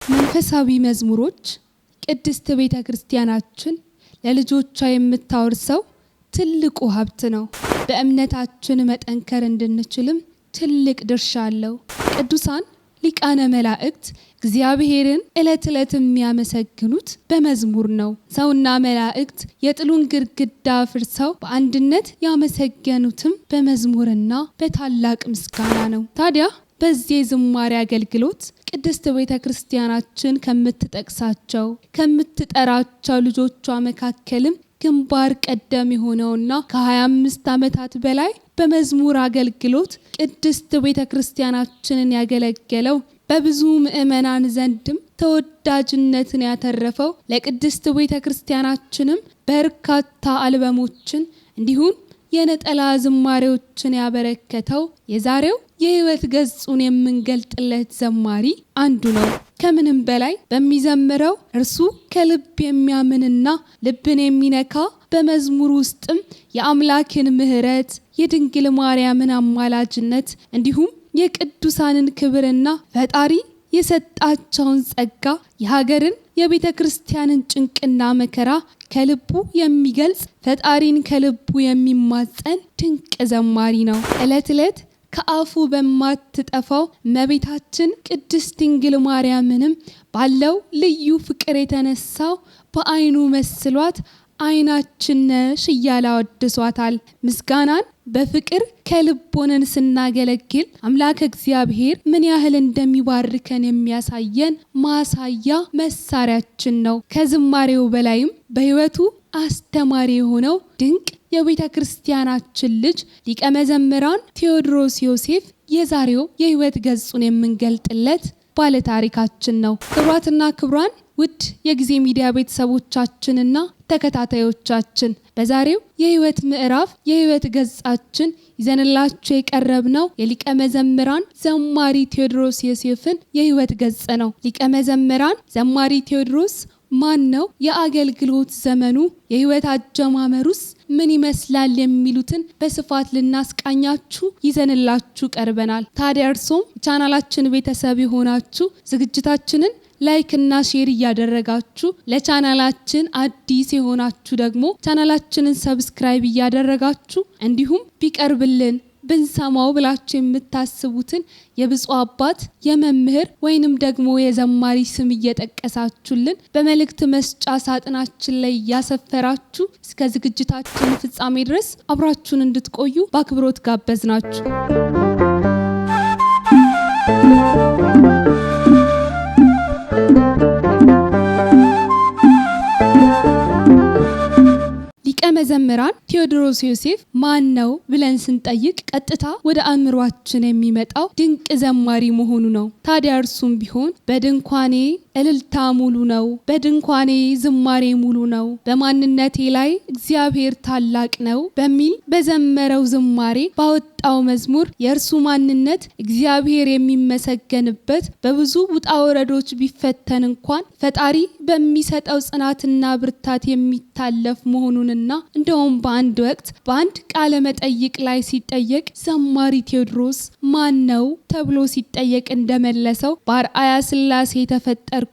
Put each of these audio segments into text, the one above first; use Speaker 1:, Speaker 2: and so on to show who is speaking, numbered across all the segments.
Speaker 1: መንፈሳዊ መዝሙሮች ቅድስት ቤተ ክርስቲያናችን ለልጆቿ የምታወርሰው ትልቁ ሀብት ነው። በእምነታችን መጠንከር እንድንችልም ትልቅ ድርሻ አለው። ቅዱሳን ሊቃነ መላእክት እግዚአብሔርን ዕለት ዕለት የሚያመሰግኑት በመዝሙር ነው። ሰውና መላእክት የጥሉን ግድግዳ አፍርሰው በአንድነት ያመሰገኑትም በመዝሙርና በታላቅ ምስጋና ነው። ታዲያ በዚህ የዝማሬ አገልግሎት ቅድስት ቤተ ክርስቲያናችን ከምትጠቅሳቸው ከምትጠራቸው ልጆቿ መካከልም ግንባር ቀደም የሆነውና ከ25 ዓመታት በላይ በመዝሙር አገልግሎት ቅድስት ቤተ ክርስቲያናችንን ያገለገለው በብዙ ምእመናን ዘንድም ተወዳጅነትን ያተረፈው ለቅድስት ቤተ ክርስቲያናችንም በርካታ አልበሞችን እንዲሁም የነጠላ ዝማሬዎችን ያበረከተው የዛሬው የህይወት ገጹን የምንገልጥለት ዘማሪ አንዱ ነው። ከምንም በላይ በሚዘምረው እርሱ ከልብ የሚያምንና ልብን የሚነካ በመዝሙር ውስጥም የአምላክን ምሕረት የድንግል ማርያምን አማላጅነት እንዲሁም የቅዱሳንን ክብርና ፈጣሪ የሰጣቸውን ጸጋ የሀገርን የቤተ ክርስቲያንን ጭንቅና መከራ ከልቡ የሚገልጽ ፈጣሪን ከልቡ የሚማጸን ድንቅ ዘማሪ ነው። ዕለት ዕለት ከአፉ በማትጠፋው እመቤታችን ቅድስት ድንግል ማርያምንም ባለው ልዩ ፍቅር የተነሳው በዓይኑ መስሏት ዓይናችን ነሽ እያለ አወድሷታል። ምስጋናን በፍቅር ከልቦነን ስናገለግል አምላክ እግዚአብሔር ምን ያህል እንደሚባርከን የሚያሳየን ማሳያ መሳሪያችን ነው። ከዝማሬው በላይም በህይወቱ አስተማሪ የሆነው ድንቅ የቤተ ክርስቲያናችን ልጅ ሊቀ መዘምራን ቴዎድሮስ ዮሴፍ የዛሬው የህይወት ገጹን የምንገልጥለት ባለ ታሪካችን ነው። ክቡራትና ክቡራን ውድ የጊዜ ሚዲያ ቤተሰቦቻችንና ተከታታዮቻችን በዛሬው የህይወት ምዕራፍ የህይወት ገጻችን ይዘንላችሁ የቀረብነው የሊቀ መዘምራን ዘማሪ ቴዎድሮስ ዮሴፍን የህይወት ገጽ ነው። ሊቀ መዘምራን ዘማሪ ቴዎድሮስ ማን ነው? የአገልግሎት ዘመኑ የህይወት አጀማመሩስ ምን ይመስላል? የሚሉትን በስፋት ልናስቃኛችሁ ይዘንላችሁ ቀርበናል። ታዲያ እርሶም ቻናላችን ቤተሰብ የሆናችሁ ዝግጅታችንን ላይክ እና ሼር እያደረጋችሁ ለቻናላችን አዲስ የሆናችሁ ደግሞ ቻናላችንን ሰብስክራይብ እያደረጋችሁ እንዲሁም ቢቀርብልን ብንሰማው ብላችሁ የምታስቡትን የብፁዕ አባት የመምህር ወይንም ደግሞ የዘማሪ ስም እየጠቀሳችሁልን በመልእክት መስጫ ሳጥናችን ላይ እያሰፈራችሁ እስከ ዝግጅታችን ፍጻሜ ድረስ አብራችሁን እንድትቆዩ በአክብሮት ጋበዝናችሁ። ሊቀ መዘምራን ቴዎድሮስ ዮሴፍ ማን ነው ብለን ስንጠይቅ ቀጥታ ወደ አእምሯችን የሚመጣው ድንቅ ዘማሪ መሆኑ ነው። ታዲያ እርሱም ቢሆን በድንኳኔ እልልታ ሙሉ ነው፣ በድንኳኔ ዝማሬ ሙሉ ነው፣ በማንነቴ ላይ እግዚአብሔር ታላቅ ነው በሚል በዘመረው ዝማሬ ባወጣው መዝሙር የእርሱ ማንነት እግዚአብሔር የሚመሰገንበት በብዙ ውጣ ወረዶች ቢፈተን እንኳን ፈጣሪ በሚሰጠው ጽናትና ብርታት የሚታለፍ መሆኑንና እንደውም በአንድ ወቅት በአንድ ቃለ መጠይቅ ላይ ሲጠየቅ ዘማሪ ቴዎድሮስ ማን ነው ተብሎ ሲጠየቅ እንደመለሰው በአርአያ ሥላሴ ተፈጠርኩኝ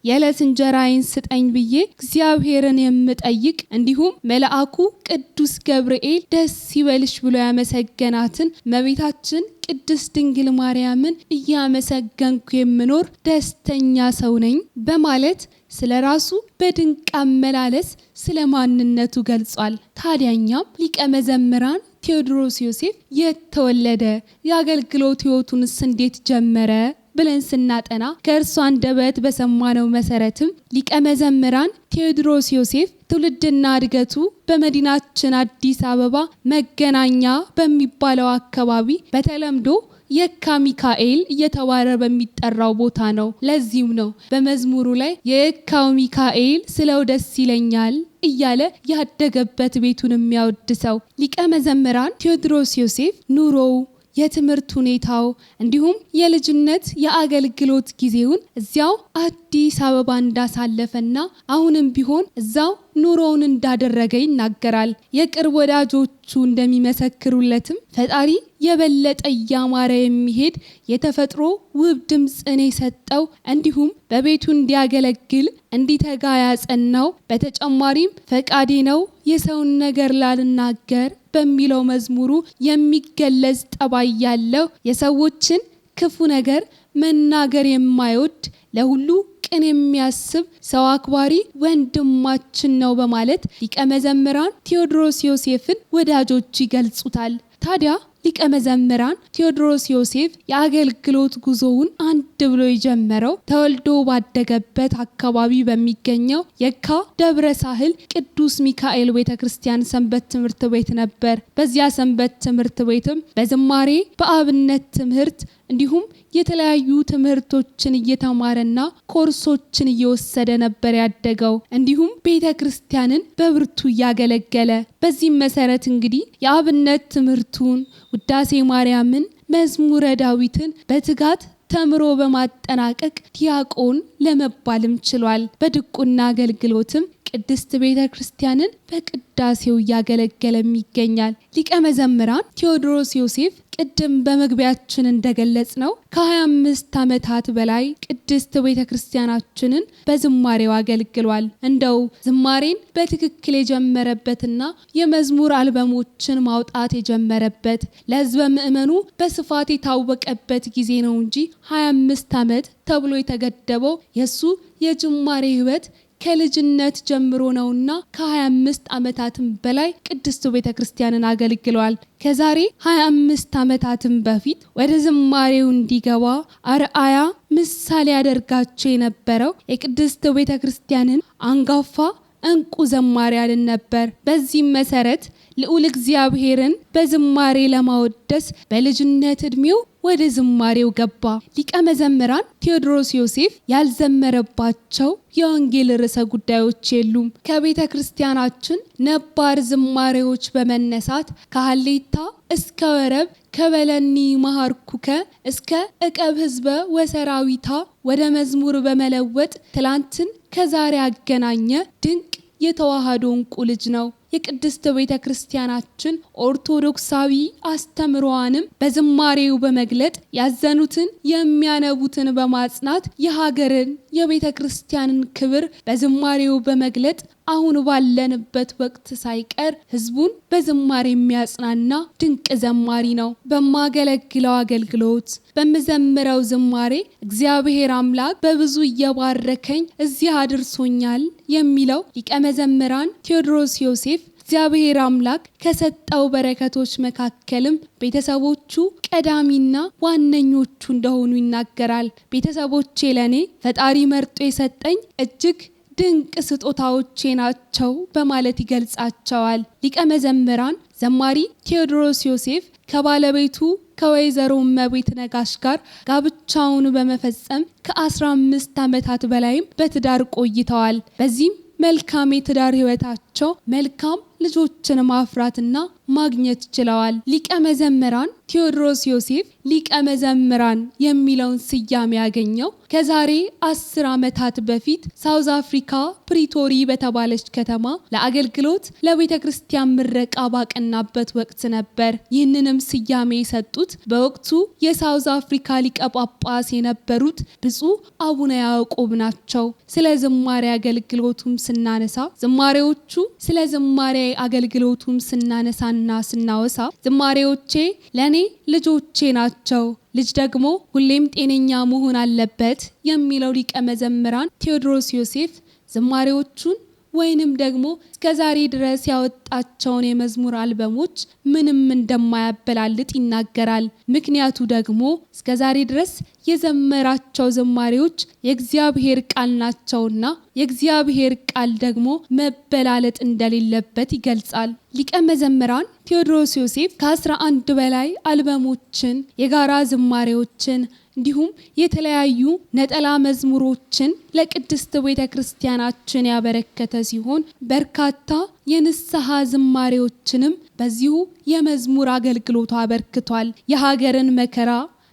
Speaker 1: የዕለት እንጀራዬን ስጠኝ ብዬ እግዚአብሔርን የምጠይቅ እንዲሁም መልአኩ ቅዱስ ገብርኤል ደስ ይበልሽ ብሎ ያመሰገናትን እመቤታችን ቅድስት ድንግል ማርያምን እያመሰገንኩ የምኖር ደስተኛ ሰው ነኝ በማለት ስለ ራሱ በድንቅ አመላለስ ስለ ማንነቱ ገልጿል። ታዲያኛም ሊቀ መዘምራን ቴዎድሮስ ዮሴፍ የተወለደ የአገልግሎት ህይወቱንስ እንዴት ጀመረ ብለን ስናጠና ከእርሱ አንደበት በሰማነው መሰረትም ሊቀ መዘምራን ቴዎድሮስ ዮሴፍ ትውልድና እድገቱ በመዲናችን አዲስ አበባ መገናኛ በሚባለው አካባቢ በተለምዶ የካ ሚካኤል እየተባለ በሚጠራው ቦታ ነው። ለዚህም ነው በመዝሙሩ ላይ የካው ሚካኤል ስለው ደስ ይለኛል እያለ ያደገበት ቤቱን የሚያወድሰው። ሊቀ መዘምራን ቴዎድሮስ ዮሴፍ ኑሮው የትምህርት ሁኔታው እንዲሁም የልጅነት የአገልግሎት ጊዜውን እዚያው አዲስ አበባ እንዳሳለፈና አሁንም ቢሆን እዛው ኑሮውን እንዳደረገ ይናገራል። የቅርብ ወዳጆቹ እንደሚመሰክሩለትም ፈጣሪ የበለጠ ያማረ የሚሄድ የተፈጥሮ ውብ ድምጽን የሰጠው እንዲሁም በቤቱ እንዲያገለግል እንዲተጋ ያጸናው፣ በተጨማሪም ፈቃዴ ነው የሰውን ነገር ላልናገር በሚለው መዝሙሩ የሚገለጽ ጠባይ ያለው የሰዎችን ክፉ ነገር መናገር የማይወድ ለሁሉ ቅን የሚያስብ ሰው አክባሪ ወንድማችን ነው በማለት ሊቀ መዘምራን ቴዎድሮስ ዮሴፍን ወዳጆቹ ይገልጹታል። ታዲያ ሊቀ መዘምራን ቴዎድሮስ ዮሴፍ የአገልግሎት ጉዞውን አንድ ብሎ የጀመረው ተወልዶ ባደገበት አካባቢ በሚገኘው የካ ደብረ ሳህል ቅዱስ ሚካኤል ቤተክርስቲያን ሰንበት ትምህርት ቤት ነበር። በዚያ ሰንበት ትምህርት ቤትም በዝማሬ በአብነት ትምህርት እንዲሁም የተለያዩ ትምህርቶችን እየተማረና ኮርሶችን እየወሰደ ነበር ያደገው። እንዲሁም ቤተክርስቲያንን በብርቱ እያገለገለ በዚህም መሰረት እንግዲህ የአብነት ትምህርቱን ውዳሴ ማርያምን፣ መዝሙረ ዳዊትን በትጋት ተምሮ በማጠናቀቅ ዲያቆን ለመባልም ችሏል። በድቁና አገልግሎትም ቅድስት ቤተክርስቲያንን በቅዳሴው እያገለገለም ይገኛል። ሊቀ መዘምራን ቴዎድሮስ ዮሴፍ ቅድም በመግቢያችን እንደገለጽ ነው ከ25 ዓመታት በላይ ቅድስት ቤተክርስቲያናችንን በዝማሬው አገልግሏል። እንደው ዝማሬን በትክክል የጀመረበትና የመዝሙር አልበሞችን ማውጣት የጀመረበት ለሕዝበ ምእመኑ በስፋት የታወቀበት ጊዜ ነው እንጂ 25 ዓመት ተብሎ የተገደበው የሱ የጅማሬ ሕይወት ከልጅነት ጀምሮ ነውና ከ25 ዓመታትም በላይ ቅድስት ቤተክርስቲያንን አገልግሏል። ከዛሬ 25 ዓመታትም በፊት ወደ ዝማሬው እንዲገባ አርአያ ምሳሌ ያደርጋቸው የነበረው የቅድስት ቤተክርስቲያንን አንጋፋ እንቁ ዘማሪያን ነበር። በዚህም መሰረት ልዑል እግዚአብሔርን በዝማሬ ለማወደስ በልጅነት እድሜው ወደ ዝማሬው ገባ። ሊቀ መዘምራን ቴዎድሮስ ዮሴፍ ያልዘመረባቸው የወንጌል ርዕሰ ጉዳዮች የሉም። ከቤተ ክርስቲያናችን ነባር ዝማሬዎች በመነሳት ከሀሌታ እስከ ወረብ፣ ከበለኒ መሃርኩከ እስከ እቀብ ህዝበ ወሰራዊታ ወደ መዝሙር በመለወጥ ትላንትን ከዛሬ ያገናኘ ድንቅ የተዋሃዶ እንቁ ልጅ ነው። የቅድስት ቤተ ክርስቲያናችን ኦርቶዶክሳዊ አስተምሮዋንም በዝማሬው በመግለጥ ያዘኑትን የሚያነቡትን በማጽናት የሀገርን የቤተ ክርስቲያንን ክብር በዝማሬው በመግለጥ አሁን ባለንበት ወቅት ሳይቀር ህዝቡን በዝማሬ የሚያጽናና ድንቅ ዘማሪ ነው። በማገለግለው አገልግሎት በመዘምረው ዝማሬ እግዚአብሔር አምላክ በብዙ እየባረከኝ እዚህ አድርሶኛል የሚለው ሊቀ መዘምራን ቴዎድሮስ ዮሴፍ እግዚአብሔር አምላክ ከሰጠው በረከቶች መካከልም ቤተሰቦቹ ቀዳሚና ዋነኞቹ እንደሆኑ ይናገራል። ቤተሰቦቼ ለኔ ፈጣሪ መርጦ የሰጠኝ እጅግ ድንቅ ስጦታዎቼ ናቸው በማለት ይገልጻቸዋል። ሊቀ መዘምራን ዘማሪ ቴዎድሮስ ዮሴፍ ከባለቤቱ ከወይዘሮ እመቤት ነጋሽ ጋር ጋብቻውን በመፈጸም ከ15 ዓመታት በላይም በትዳር ቆይተዋል። በዚህም መልካም የትዳር ህይወታቸው መልካም ልጆችን ማፍራትና ማግኘት ችለዋል። ሊቀ መዘምራን ቴዎድሮስ ዮሴፍ ሊቀ መዘምራን የሚለውን ስያሜ ያገኘው ከዛሬ 10 ዓመታት በፊት ሳውዝ አፍሪካ ፕሪቶሪ በተባለች ከተማ ለአገልግሎት ለቤተ ክርስቲያን ምረቃ ባቀናበት ወቅት ነበር። ይህንንም ስያሜ የሰጡት በወቅቱ የሳውዝ አፍሪካ ሊቀ ጳጳስ የነበሩት ብፁዕ አቡነ ያዕቆብ ናቸው። ስለ ዝማሬ አገልግሎቱም ስናነሳ ዝማሬዎቹ ስለ ዝማሬ አገልግሎቱም ስናነሳና ስናወሳ ዝማሬዎቼ ለኔ ልጆቼ ናቸው፣ ልጅ ደግሞ ሁሌም ጤነኛ መሆን አለበት የሚለው ሊቀ መዘምራን ቴዎድሮስ ዮሴፍ ዝማሬዎቹን ወይንም ደግሞ እስከዛሬ ድረስ ያወጣቸውን የመዝሙር አልበሞች ምንም እንደማያበላልጥ ይናገራል። ምክንያቱ ደግሞ እስከዛሬ ድረስ የዘመራቸው ዝማሬዎች የእግዚአብሔር ቃል ናቸውና የእግዚአብሔር ቃል ደግሞ መበላለጥ እንደሌለበት ይገልጻል። ሊቀ መዘምራን ቴዎድሮስ ዮሴፍ ከ11 በላይ አልበሞችን፣ የጋራ ዝማሬዎችን እንዲሁም የተለያዩ ነጠላ መዝሙሮችን ለቅድስት ቤተ ክርስቲያናችን ያበረከተ ሲሆን በርካታ የንስሐ ዝማሬዎችንም በዚሁ የመዝሙር አገልግሎቱ አበርክቷል። የሀገርን መከራ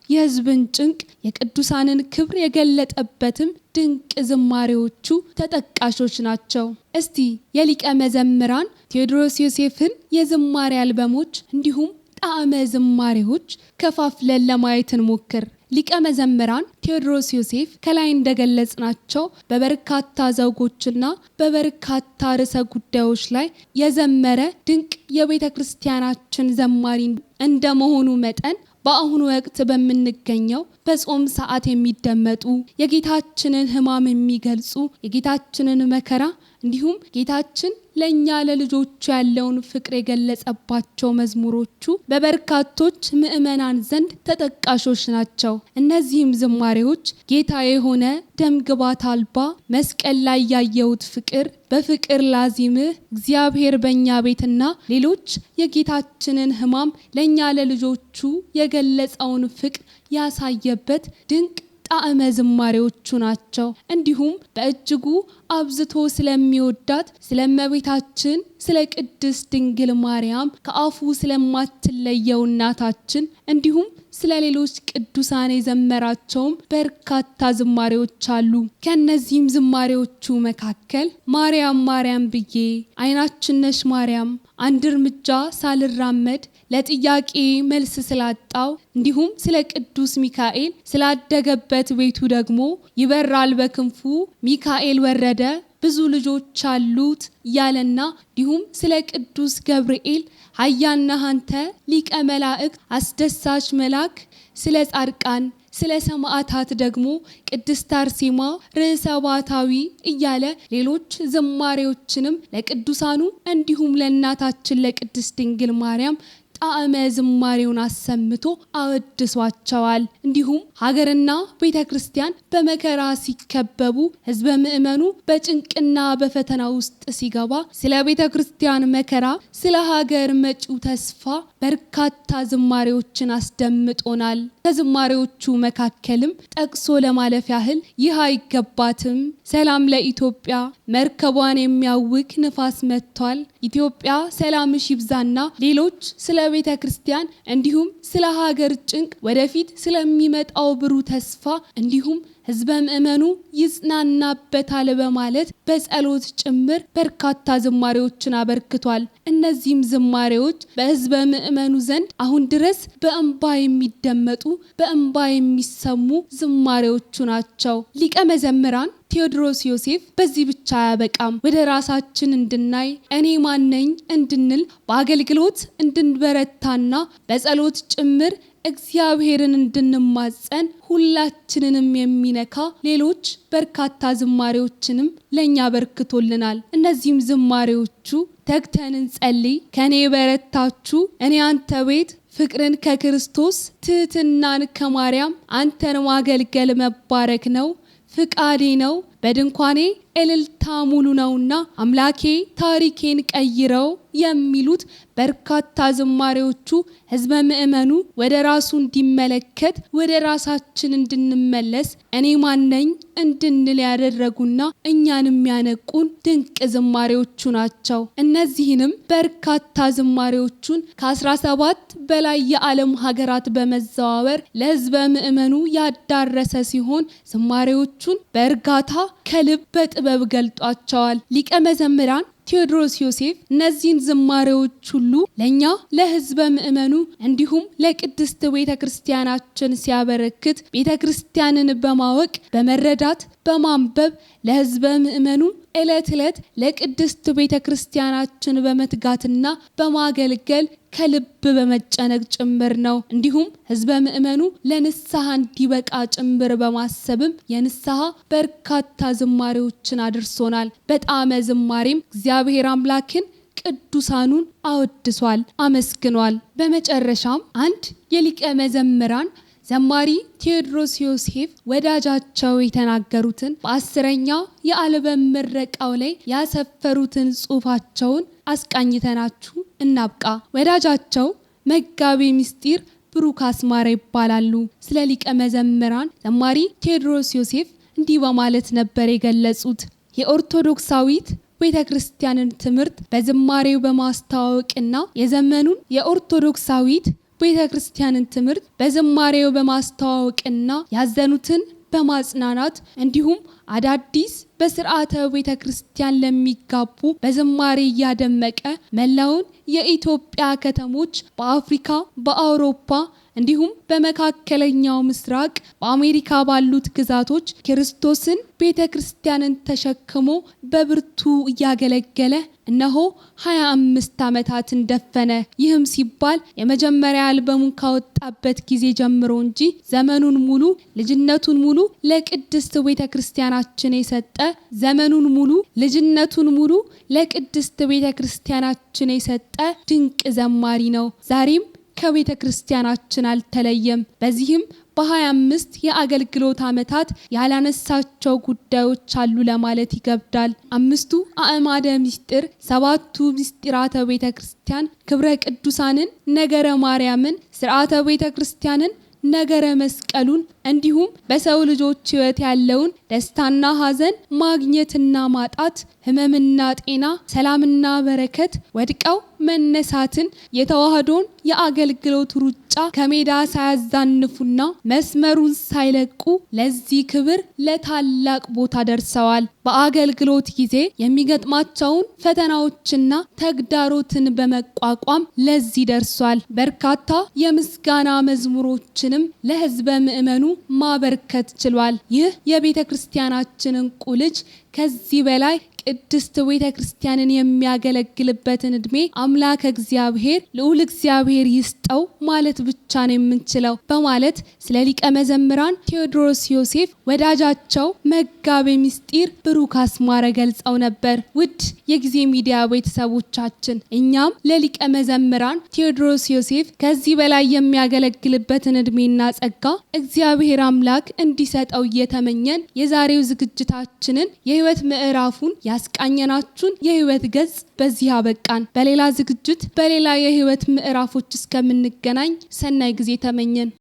Speaker 1: የሕዝብን ጭንቅ የቅዱሳንን ክብር የገለጠበትም ድንቅ ዝማሬዎቹ ተጠቃሾች ናቸው። እስቲ የሊቀ መዘምራን ቴዎድሮስ ዮሴፍን የዝማሬ አልበሞች እንዲሁም ጣዕመ ዝማሬዎች ከፋፍለን ለማየት እንሞክር። ሊቀ መዘምራን ቴዎድሮስ ዮሴፍ ከላይ እንደገለጽናቸው በበርካታ ዘውጎችና በበርካታ ርዕሰ ጉዳዮች ላይ የዘመረ ድንቅ የቤተ ክርስቲያናችን ዘማሪ እንደመሆኑ መጠን በአሁኑ ወቅት በምንገኘው በጾም ሰዓት የሚደመጡ የጌታችንን ሕማም የሚገልጹ የጌታችንን መከራ እንዲሁም ጌታችን ለኛ ለልጆቹ ያለውን ፍቅር የገለጸባቸው መዝሙሮቹ በበርካቶች ምእመናን ዘንድ ተጠቃሾች ናቸው። እነዚህም ዝማሬዎች ጌታ የሆነ ደምግባት አልባ መስቀል ላይ ያየሁት ፍቅር፣ በፍቅር ላዚምህ፣ እግዚአብሔር በእኛ ቤትና ሌሎች የጌታችንን ሕማም ለኛ ለልጆቹ የገለጸውን ፍቅር ያሳየበት ድንቅ ጣዕመ ዝማሬዎቹ ናቸው። እንዲሁም በእጅጉ አብዝቶ ስለሚወዳት ስለእመቤታችን ስለ ቅድስት ድንግል ማርያም ከአፉ ስለማትለየው እናታችን እንዲሁም ስለ ሌሎች ቅዱሳን የዘመራቸውም በርካታ ዝማሬዎች አሉ። ከነዚህም ዝማሬዎቹ መካከል ማርያም ማርያም ብዬ፣ አይናችን ነሽ ማርያም፣ አንድ እርምጃ ሳልራመድ፣ ለጥያቄ መልስ ስላጣው፣ እንዲሁም ስለ ቅዱስ ሚካኤል ስላደገበት ቤቱ ደግሞ ይበራል በክንፉ ሚካኤል ወረደ ብዙ ልጆች አሉት ያለና እንዲሁም ስለ ቅዱስ ገብርኤል ኃያልነ አንተ ሊቀ መላእክት አስደሳች መልአክ፣ ስለ ጻድቃን ስለ ሰማዕታት ደግሞ ቅድስት አርሴማ ርዕሰ ባሕታዊ እያለ ሌሎች ዝማሬዎችንም ለቅዱሳኑ እንዲሁም ለእናታችን ለቅድስት ድንግል ማርያም ጣዕመ ዝማሬውን አሰምቶ አወድሷቸዋል። እንዲሁም ሀገርና ቤተ ክርስቲያን በመከራ ሲከበቡ ሕዝበ ምእመኑ በጭንቅና በፈተና ውስጥ ሲገባ ስለ ቤተ ክርስቲያን መከራ፣ ስለ ሀገር መጪው ተስፋ በርካታ ዝማሬዎችን አስደምጦናል። ከዝማሬዎቹ መካከልም ጠቅሶ ለማለፍ ያህል ይህ አይገባትም፣ ሰላም ለኢትዮጵያ፣ መርከቧን የሚያውክ ንፋስ መጥቷል፣ ኢትዮጵያ ሰላምሽ ይብዛና ሌሎች ስለ ቤተ ክርስቲያን እንዲሁም ስለ ሀገር ጭንቅ ወደፊት ስለሚመጣው ብሩህ ተስፋ እንዲሁም ሕዝበ ምእመኑ ይጽናናበታል በማለት በጸሎት ጭምር በርካታ ዝማሬዎችን አበርክቷል። እነዚህም ዝማሬዎች በሕዝበ ምእመኑ ዘንድ አሁን ድረስ በእንባ የሚደመጡ በእንባ የሚሰሙ ዝማሬዎቹ ናቸው። ሊቀ መዘምራን ቴዎድሮስ ዮሴፍ በዚህ ብቻ አያበቃም። ወደ ራሳችን እንድናይ እኔ ማነኝ እንድንል በአገልግሎት እንድንበረታና በጸሎት ጭምር እግዚአብሔርን እንድንማጸን ሁላችንንም የሚነካ ሌሎች በርካታ ዝማሬዎችንም ለኛ በርክቶልናል። እነዚህም ዝማሬዎቹ ተግተን እንጸልይ፣ ከኔ በረታችሁ፣ እኔ አንተ ቤት፣ ፍቅርን ከክርስቶስ፣ ትህትናን ከማርያም፣ አንተን ማገልገል መባረክ ነው፣ ፍቃዴ ነው፣ በድንኳኔ እልልታ ሙሉ ነውና አምላኬ ታሪኬን ቀይረው የሚሉት በርካታ ዝማሬዎቹ ሕዝበ ምእመኑ ወደ ራሱ እንዲመለከት ወደ ራሳችን እንድንመለስ እኔ ማነኝ እንድንል ያደረጉና እኛንም ያነቁን ድንቅ ዝማሬዎቹ ናቸው። እነዚህንም በርካታ ዝማሬዎቹን ከ17 በላይ የዓለም ሀገራት በመዘዋወር ለሕዝበ ምእመኑ ያዳረሰ ሲሆን ዝማሬዎቹን በእርጋታ ከልብ በጥበብ ገልጧቸዋል። ሊቀ መዘምራን ቴዎድሮስ ዮሴፍ እነዚህን ዝማሬዎች ሁሉ ለኛ ለሕዝበ ምእመኑ እንዲሁም ለቅድስት ቤተ ክርስቲያናችን ሲያበረክት ቤተ ክርስቲያንን በማወቅ በመረዳት በማንበብ ለሕዝበ ምእመኑ ዕለት ዕለት ለቅድስት ቤተ ክርስቲያናችን በመትጋትና በማገልገል ከልብ በመጨነቅ ጭምር ነው። እንዲሁም ሕዝበ ምእመኑ ለንስሐ እንዲበቃ ጭምር በማሰብም የንስሐ በርካታ ዝማሬዎችን አድርሶናል። በጣዕመ ዝማሬም እግዚአብሔር አምላክን ቅዱሳኑን አወድሷል፣ አመስግኗል። በመጨረሻም አንድ የሊቀ መዘምራን ዘማሪ ቴዎድሮስ ዮሴፍ ወዳጃቸው የተናገሩትን በ10ኛው የአልበም ምረቃው ላይ ያሰፈሩትን ጽሑፋቸውን አስቃኝተናችሁ እናብቃ። ወዳጃቸው መጋቤ ምስጢር ብሩክ አስማረ ይባላሉ። ስለ ሊቀ መዘምራን ዘማሪ ቴዎድሮስ ዮሴፍ እንዲህ በማለት ነበር የገለጹት። የኦርቶዶክሳዊት ቤተ ክርስቲያንን ትምህርት በዝማሬው በማስተዋወቅና የዘመኑን የኦርቶዶክሳዊት ቤተክርስቲያንን ትምህርት በዝማሬው በማስተዋወቅና ያዘኑትን በማጽናናት እንዲሁም አዳዲስ በስርዓተ ቤተክርስቲያን ለሚጋቡ በዝማሬ እያደመቀ መላውን የኢትዮጵያ ከተሞች በአፍሪካ፣ በአውሮፓ እንዲሁም በመካከለኛው ምስራቅ በአሜሪካ ባሉት ግዛቶች ክርስቶስን ቤተክርስቲያንን ተሸክሞ በብርቱ እያገለገለ እነሆ 25 ዓመታትን ደፈነ። ይህም ሲባል የመጀመሪያ አልበሙን ካወጣበት ጊዜ ጀምሮ እንጂ ዘመኑን ሙሉ ልጅነቱን ሙሉ ለቅድስት ቤተክርስቲያናችን የሰጠ ዘመኑን ሙሉ ልጅነቱን ሙሉ ለቅድስት ቤተክርስቲያናችን የሰጠ ድንቅ ዘማሪ ነው። ዛሬም ከቤተ ክርስቲያናችን አልተለየም። በዚህም በ25 የአገልግሎት ዓመታት ያላነሳቸው ጉዳዮች አሉ ለማለት ይገብዳል። 5ቱ አዕማደ ምስጢር፣ 7ቱ ምስጢራተ ቤተ ክርስቲያን፣ ክብረ ቅዱሳንን፣ ነገረ ማርያምን፣ ስርዓተ ቤተ ክርስቲያንን፣ ነገረ መስቀሉን እንዲሁም በሰው ልጆች ሕይወት ያለውን ደስታና ሐዘን፣ ማግኘትና ማጣት፣ ህመምና ጤና፣ ሰላምና በረከት፣ ወድቀው መነሳትን፣ የተዋህዶን የአገልግሎት ሩጫ ከሜዳ ሳያዛንፉና መስመሩን ሳይለቁ ለዚህ ክብር ለታላቅ ቦታ ደርሰዋል። በአገልግሎት ጊዜ የሚገጥማቸውን ፈተናዎችና ተግዳሮትን በመቋቋም ለዚህ ደርሷል። በርካታ የምስጋና መዝሙሮችንም ለህዝበ ምእመኑ ማበርከት ችሏል። ይህ የቤተ ክርስቲያናችን እንቁ ልጅ ከዚህ በላይ ቅድስት ቤተ ክርስቲያንን የሚያገለግልበትን እድሜ አምላክ እግዚአብሔር ልዑል እግዚአብሔር ይስጠው ማለት ብቻ ነው የምንችለው በማለት ስለ ሊቀ መዘምራን ቴዎድሮስ ዮሴፍ ወዳጃቸው መጋቤ ምስጢር ብሩክ አስማረ ገልጸው ነበር። ውድ የጊዜ ሚዲያ ቤተሰቦቻችን እኛም ለሊቀ መዘምራን ቴዎድሮስ ዮሴፍ ከዚህ በላይ የሚያገለግልበትን እድሜና ጸጋ እግዚአብሔር አምላክ እንዲሰጠው እየተመኘን የዛሬው ዝግጅታችንን የህይወት ምዕራፉን ያስቃኘናችሁን የህይወት ገጽ በዚህ አበቃን። በሌላ ዝግጅት በሌላ የህይወት ምዕራፎች እስከምንገናኝ ሰናይ ጊዜ ተመኘን።